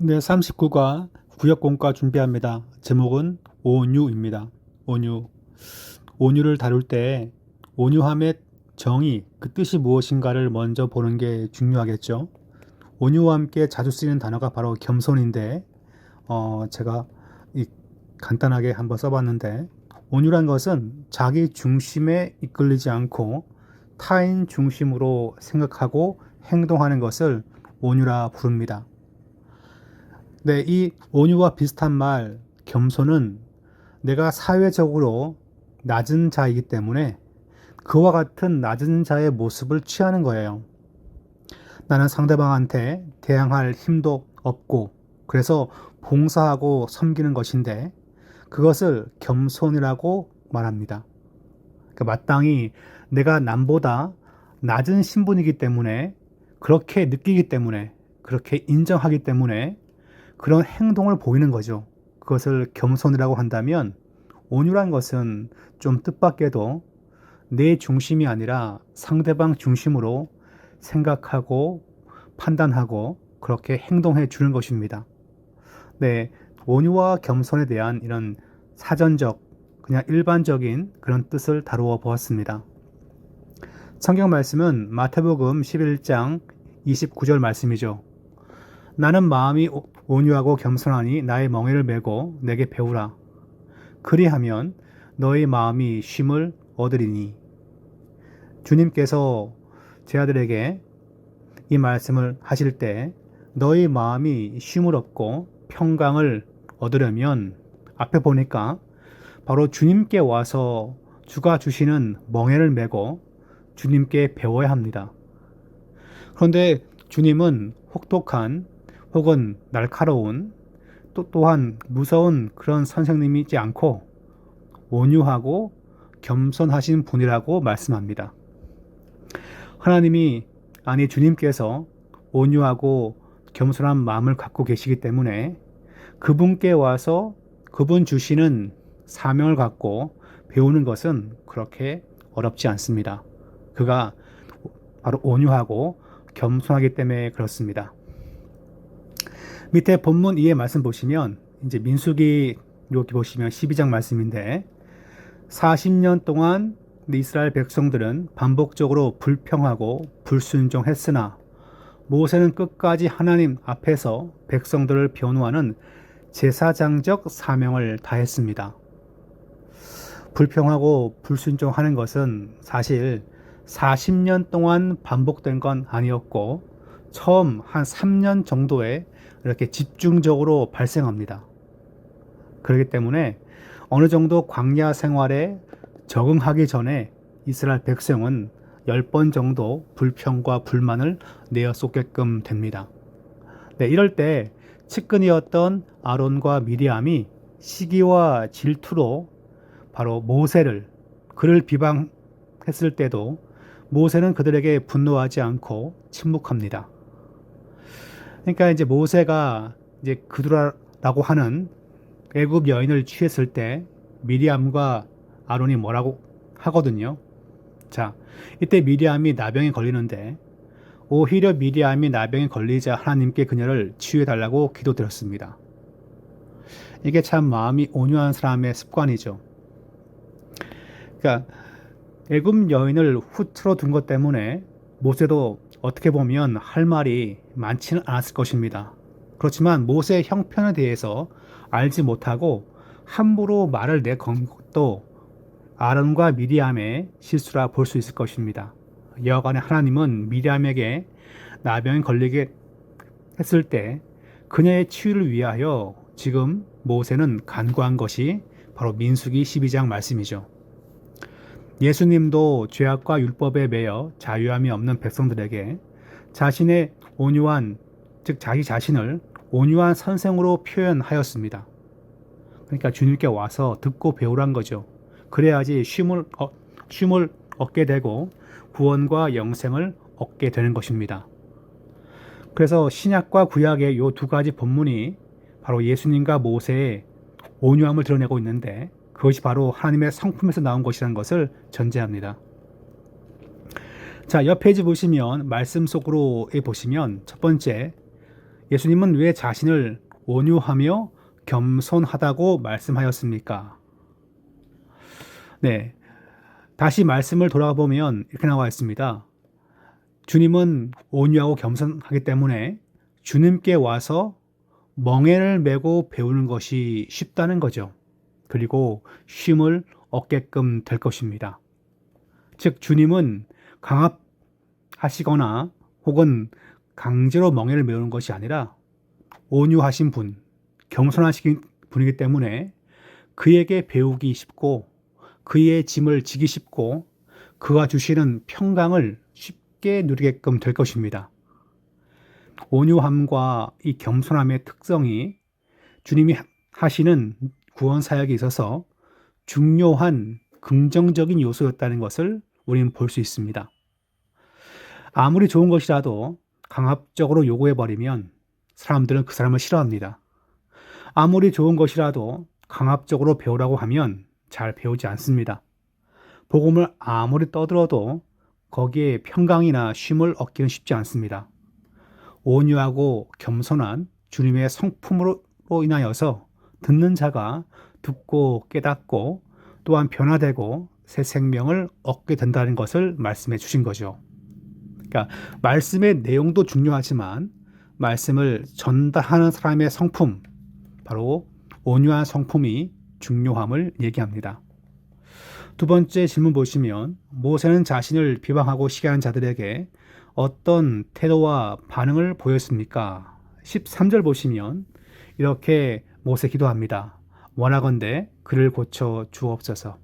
네, 39과 구역공과 준비합니다. 제목은 온유입니다. 온유. 온유를 다룰 때 온유함의 정의, 그 뜻이 무엇인가를 먼저 보는 게 중요하겠죠. 온유와 함께 자주 쓰이는 단어가 바로 겸손인데, 제가 간단하게 한번 써봤는데, 온유란 것은 자기 중심에 이끌리지 않고 타인 중심으로 생각하고 행동하는 것을 온유라 부릅니다. 네, 이 온유와 비슷한 말, 겸손은 내가 사회적으로 낮은 자이기 때문에 그와 같은 낮은 자의 모습을 취하는 거예요. 나는 상대방한테 대항할 힘도 없고, 그래서 봉사하고 섬기는 것인데, 그것을 겸손이라고 말합니다. 그러니까 마땅히 내가 남보다 낮은 신분이기 때문에, 그렇게 느끼기 때문에, 그렇게 인정하기 때문에, 그런 행동을 보이는 거죠. 그것을 겸손이라고 한다면 온유란 것은 좀 뜻밖에도 내 중심이 아니라 상대방 중심으로 생각하고 판단하고 그렇게 행동해 주는 것입니다. 네, 온유와 겸손에 대한 이런 사전적, 그냥 일반적인 그런 뜻을 다루어 보았습니다. 성경 말씀은 마태복음 11장 29절 말씀이죠. 나는 마음이 온유하고 겸손하니 나의 멍에를 메고 내게 배우라. 그리하면 너의 마음이 쉼을 얻으리니. 주님께서 제 아들에게 이 말씀을 하실 때 너의 마음이 쉼을 얻고 평강을 얻으려면 앞에 보니까 바로 주님께 와서 주가 주시는 멍에를 메고 주님께 배워야 합니다. 그런데 주님은 혹독한 혹은 날카로운 또한 무서운 그런 선생님이지 않고 온유하고 겸손하신 분이라고 말씀합니다. 하나님이, 아니 주님께서 온유하고 겸손한 마음을 갖고 계시기 때문에 그분께 와서 그분 주시는 사명을 갖고 배우는 것은 그렇게 어렵지 않습니다. 그가 바로 온유하고 겸손하기 때문에 그렇습니다. 밑에 본문 2의 말씀 보시면 이제 민수기 여기 보시면 12장 말씀인데 40년 동안 이스라엘 백성들은 반복적으로 불평하고 불순종했으나 모세는 끝까지 하나님 앞에서 백성들을 변호하는 제사장적 사명을 다했습니다. 불평하고 불순종하는 것은 사실 40년 동안 반복된 건 아니었고 처음 한 3년 정도에 이렇게 집중적으로 발생합니다. 그렇기 때문에 어느 정도 광야 생활에 적응하기 전에 이스라엘 백성은 10번 정도 불평과 불만을 내어 쏟게끔 됩니다. 네, 이럴 때 측근이었던 아론과 미리암이 시기와 질투로 바로 모세를, 그를 비방했을 때도 모세는 그들에게 분노하지 않고 침묵합니다. 그러니까 이제 모세가 이제 그두라라고 하는 애굽 여인을 취했을 때 미리암과 아론이 뭐라고 하거든요. 자, 이때 미리암이 나병에 걸리는데 오히려 미리암이 나병에 걸리자 하나님께 그녀를 치유해 달라고 기도드렸습니다. 이게 참 마음이 온유한 사람의 습관이죠. 그러니까 애굽 여인을 후트러 둔 것 때문에 모세도 어떻게 보면 할 말이 많지는 않았을 것입니다. 그렇지만 모세의 형편에 대해서 알지 못하고 함부로 말을 내건 것도 아론과 미리암의 실수라 볼 수 있을 것입니다. 여하간에 하나님은 미리암에게 나병에 걸리게 했을 때 그녀의 치유를 위하여 지금 모세는 간구한 것이 바로 민수기 12장 말씀이죠. 예수님도 죄악과 율법에 매여 자유함이 없는 백성들에게 자신의 온유한, 즉 자기 자신을 온유한 선생으로 표현하였습니다. 그러니까 주님께 와서 듣고 배우란 거죠. 그래야지 쉼을 얻게 되고 구원과 영생을 얻게 되는 것입니다. 그래서 신약과 구약의 이 두 가지 본문이 바로 예수님과 모세의 온유함을 드러내고 있는데 그것이 바로 하나님의 성품에서 나온 것이라는 것을 전제합니다. 자, 옆 페이지 보시면 말씀 속으로 보시면 첫 번째 예수님은 왜 자신을 온유하며 겸손하다고 말씀하였습니까? 네, 다시 말씀을 돌아가 보면 이렇게 나와 있습니다. 주님은 온유하고 겸손하기 때문에 주님께 와서 멍에를 메고 배우는 것이 쉽다는 거죠. 그리고 쉼을 얻게끔 될 것입니다. 즉, 주님은 강압하시거나 혹은 강제로 멍에를 메우는 것이 아니라 온유하신 분, 겸손하신 분이기 때문에 그에게 배우기 쉽고 그의 짐을 지기 쉽고 그가 주시는 평강을 쉽게 누리게끔 될 것입니다. 온유함과 이 겸손함의 특성이 주님이 하시는 구원 사역에 있어서 중요한 긍정적인 요소였다는 것을 우리는 볼 수 있습니다. 아무리 좋은 것이라도 강압적으로 요구해버리면 사람들은 그 사람을 싫어합니다. 아무리 좋은 것이라도 강압적으로 배우라고 하면 잘 배우지 않습니다. 복음을 아무리 떠들어도 거기에 평강이나 쉼을 얻기는 쉽지 않습니다. 온유하고 겸손한 주님의 성품으로 인하여서 듣는 자가 듣고 깨닫고 또한 변화되고 새 생명을 얻게 된다는 것을 말씀해 주신 거죠. 그러니까 말씀의 내용도 중요하지만 말씀을 전달하는 사람의 성품, 바로 온유한 성품이 중요함을 얘기합니다. 두 번째 질문 보시면 모세는 자신을 비방하고 시기하는 자들에게 어떤 태도와 반응을 보였습니까? 13절 보시면 이렇게 모세 기도합니다. 원하건대 그를 고쳐 주옵소서.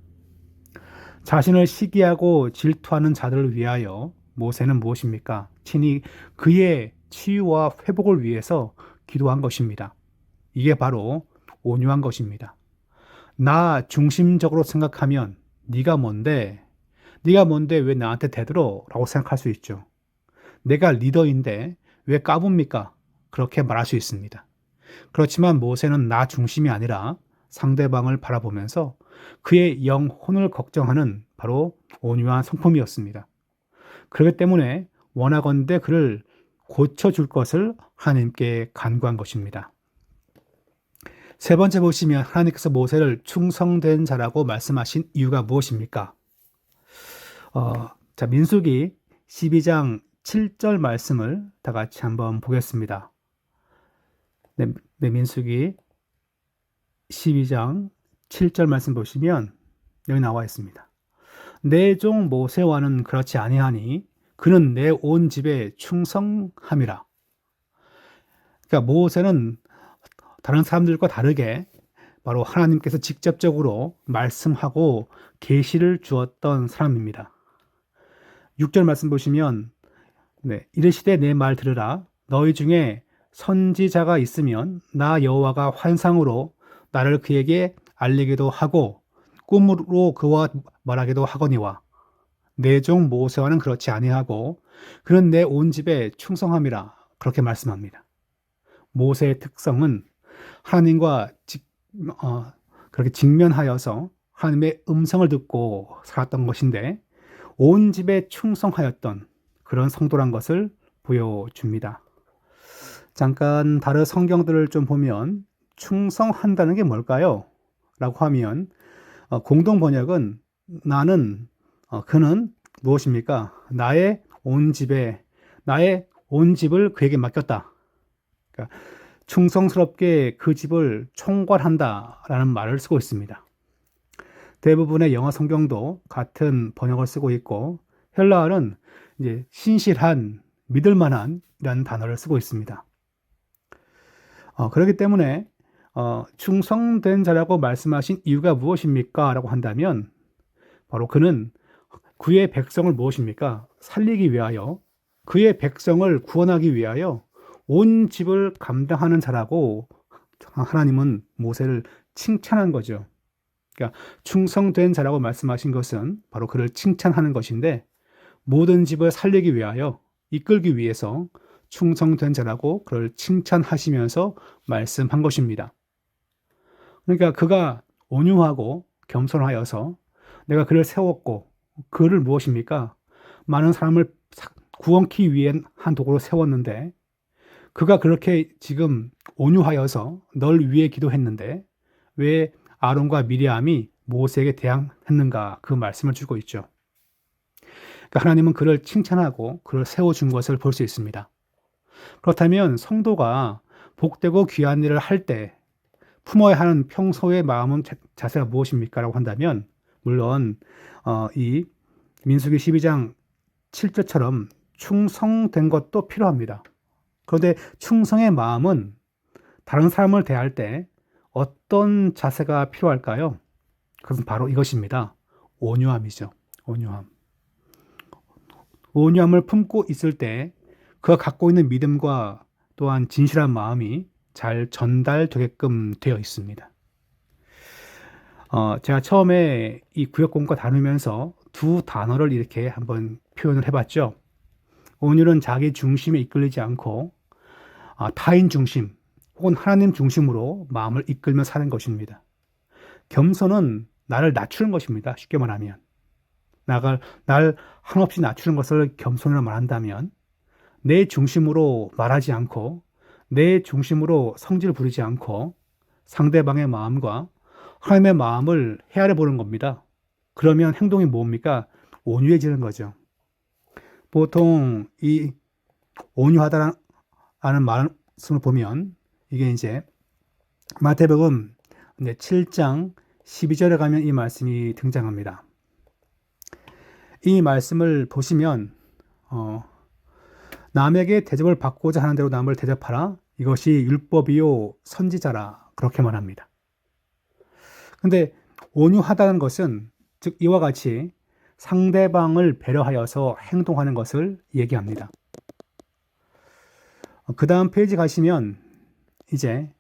자신을 시기하고 질투하는 자들을 위하여 모세는 무엇입니까? 친히 그의 치유와 회복을 위해서 기도한 것입니다. 이게 바로 온유한 것입니다. 나 중심적으로 생각하면 네가 뭔데 왜 나한테 대들어? 라고 생각할 수 있죠. 내가 리더인데 왜 까붑니까? 그렇게 말할 수 있습니다. 그렇지만 모세는 나 중심이 아니라 상대방을 바라보면서 그의 영혼을 걱정하는 바로 온유한 성품이었습니다. 그렇기 때문에 원하건대 그를 고쳐줄 것을 하나님께 간구한 것입니다. 세 번째 보시면 하나님께서 모세를 충성된 자라고 말씀하신 이유가 무엇입니까? 민수기 12장 7절 말씀을 다 같이 한번 보겠습니다. 민수기 12장 7절 말씀 보시면 여기 나와 있습니다. 내 종 모세와는 그렇지 아니하니 그는 내 온 집에 충성함이라. 그러니까 모세는 다른 사람들과 다르게 바로 하나님께서 직접적으로 말씀하고 계시를 주었던 사람입니다. 6절 말씀 보시면 이르시되 내 말 들으라. 너희 중에 선지자가 있으면 나 여호와가 환상으로 나를 그에게 알리기도 하고 꿈으로 그와 말하기도 하거니와 내 종 모세와는 그렇지 아니하고 그는 내 온 집에 충성함이라. 그렇게 말씀합니다. 모세의 특성은 하나님과 그렇게 직면하여서 하나님의 음성을 듣고 살았던 것인데 온 집에 충성하였던 그런 성도란 것을 보여줍니다. 잠깐 다른 성경들을 좀 보면 충성한다는 게 뭘까요? 라고 하면 공동 번역은 그는 무엇입니까? 나의 온 집을 그에게 맡겼다. 그러니까 충성스럽게 그 집을 총괄한다라는 말을 쓰고 있습니다. 대부분의 영어 성경도 같은 번역을 쓰고 있고 헬라어는 이제 신실한, 믿을만한 이라는 단어를 쓰고 있습니다. 그렇기 때문에 충성된 자라고 말씀하신 이유가 무엇입니까? 라고 한다면 바로 그는 그의 백성을 무엇입니까? 살리기 위하여 그의 백성을 구원하기 위하여 온 집을 감당하는 자라고 하나님은 모세를 칭찬한 거죠. 그러니까 충성된 자라고 말씀하신 것은 바로 그를 칭찬하는 것인데 모든 집을 살리기 위하여 이끌기 위해서 충성된 자라고 그를 칭찬하시면서 말씀한 것입니다. 그러니까 그가 온유하고 겸손하여서 내가 그를 세웠고 그를 무엇입니까? 많은 사람을 구원케 위한 도구로 세웠는데 그가 그렇게 지금 온유하여서 널 위해 기도했는데 왜 아론과 미리암이 모세에게 대항했는가 그 말씀을 주고 있죠. 그러니까 하나님은 그를 칭찬하고 그를 세워준 것을 볼 수 있습니다. 그렇다면 성도가 복되고 귀한 일을 할 때 품어야 하는 평소의 마음은 자세가 무엇입니까? 라고 한다면 물론 이 민수기 12장 7절처럼 충성된 것도 필요합니다. 그런데 충성의 마음은 다른 사람을 대할 때 어떤 자세가 필요할까요? 그것은 바로 이것입니다. 온유함이죠. 온유함. 온유함을 품고 있을 때 그가 갖고 있는 믿음과 또한 진실한 마음이 잘 전달되게끔 되어 있습니다. 제가 처음에 이 구역공과 다루면서 두 단어를 이렇게 한번 표현을 해봤죠. 온유는 자기 중심에 이끌리지 않고 타인 중심 혹은 하나님 중심으로 마음을 이끌며 사는 것입니다. 겸손은 나를 낮추는 것입니다. 쉽게 말하면. 날 한없이 낮추는 것을 겸손이라 말한다면 내 중심으로 말하지 않고 내 중심으로 성질 부리지 않고 상대방의 마음과 하나님의 마음을 헤아려 보는 겁니다. 그러면 행동이 뭡니까? 온유해지는 거죠. 보통 이 온유하다라는 말씀을 보면 이게 이제 마태복음 7장 12절에 가면 이 말씀이 등장합니다. 이 말씀을 보시면 남에게 대접을 받고자 하는 대로 남을 대접하라. 이것이 율법이요 선지자라. 그렇게 말합니다. 근데 온유하다는 것은 즉 이와 같이 상대방을 배려하여서 행동하는 것을 얘기합니다. 그 다음 페이지 가시면 이제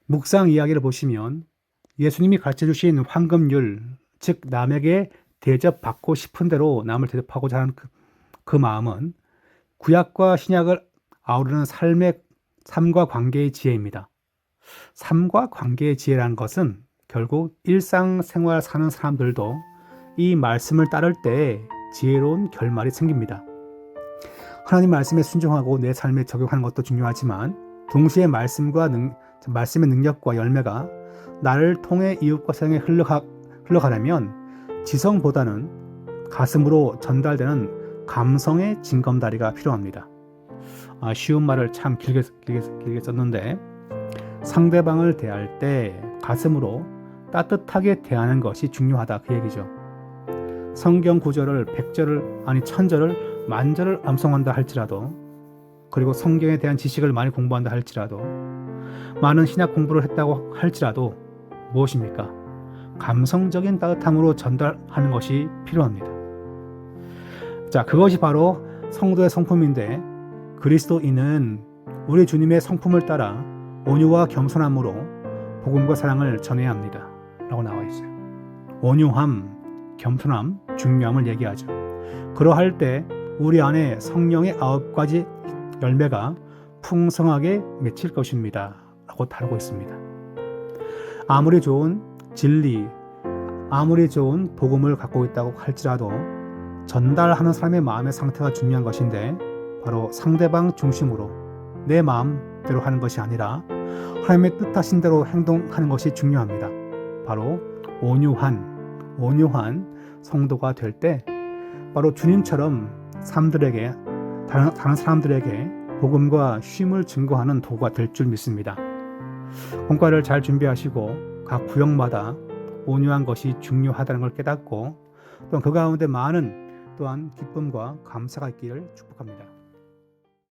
묵상 이야기를 보시면 예수님이 가르쳐 주신 황금률, 즉 남에게 대접받고 싶은 대로 남을 대접하고자 하는 그 마음은 구약과 신약을 아우르는 삶과 관계의 지혜입니다. 삶과 관계의 지혜라는 것은 결국 일상생활 사는 사람들도 이 말씀을 따를 때 지혜로운 결말이 생깁니다. 하나님 말씀에 순종하고 내 삶에 적용하는 것도 중요하지만 동시에 말씀의 능력과 열매가 나를 통해 이웃과 세상에 흘러가려면 지성보다는 가슴으로 전달되는 감성의 징검다리가 필요합니다. 쉬운 말을 참 길게 썼는데 상대방을 대할 때 가슴으로 따뜻하게 대하는 것이 중요하다 그 얘기죠. 성경 구절을 100절을 아니 1000절을 만절을 암송한다 할지라도 그리고 성경에 대한 지식을 많이 공부한다 할지라도 많은 신약 공부를 했다고 할지라도 무엇입니까? 감성적인 따뜻함으로 전달하는 것이 필요합니다. 자, 그것이 바로 성도의 성품인데 그리스도인은 우리 주님의 성품을 따라 온유와 겸손함으로 복음과 사랑을 전해야 합니다. 라고 나와 있어요. 온유함, 겸손함, 중요함을 얘기하죠. 그러할 때 우리 안에 성령의 9가지 열매가 풍성하게 맺힐 것입니다. 라고 다루고 있습니다. 아무리 좋은 진리, 아무리 좋은 복음을 갖고 있다고 할지라도 전달하는 사람의 마음의 상태가 중요한 것인데 바로 상대방 중심으로 내 마음대로 하는 것이 아니라 하나님의 뜻하신 대로 행동하는 것이 중요합니다. 바로 온유한 성도가 될 때 바로 주님처럼 다른 사람들에게 복음과 쉼을 증거하는 도구가 될 줄 믿습니다. 공과를 잘 준비하시고 각 구역마다 온유한 것이 중요하다는 걸 깨닫고 또 그 가운데 많은 또한 기쁨과 감사가 있기를 축복합니다.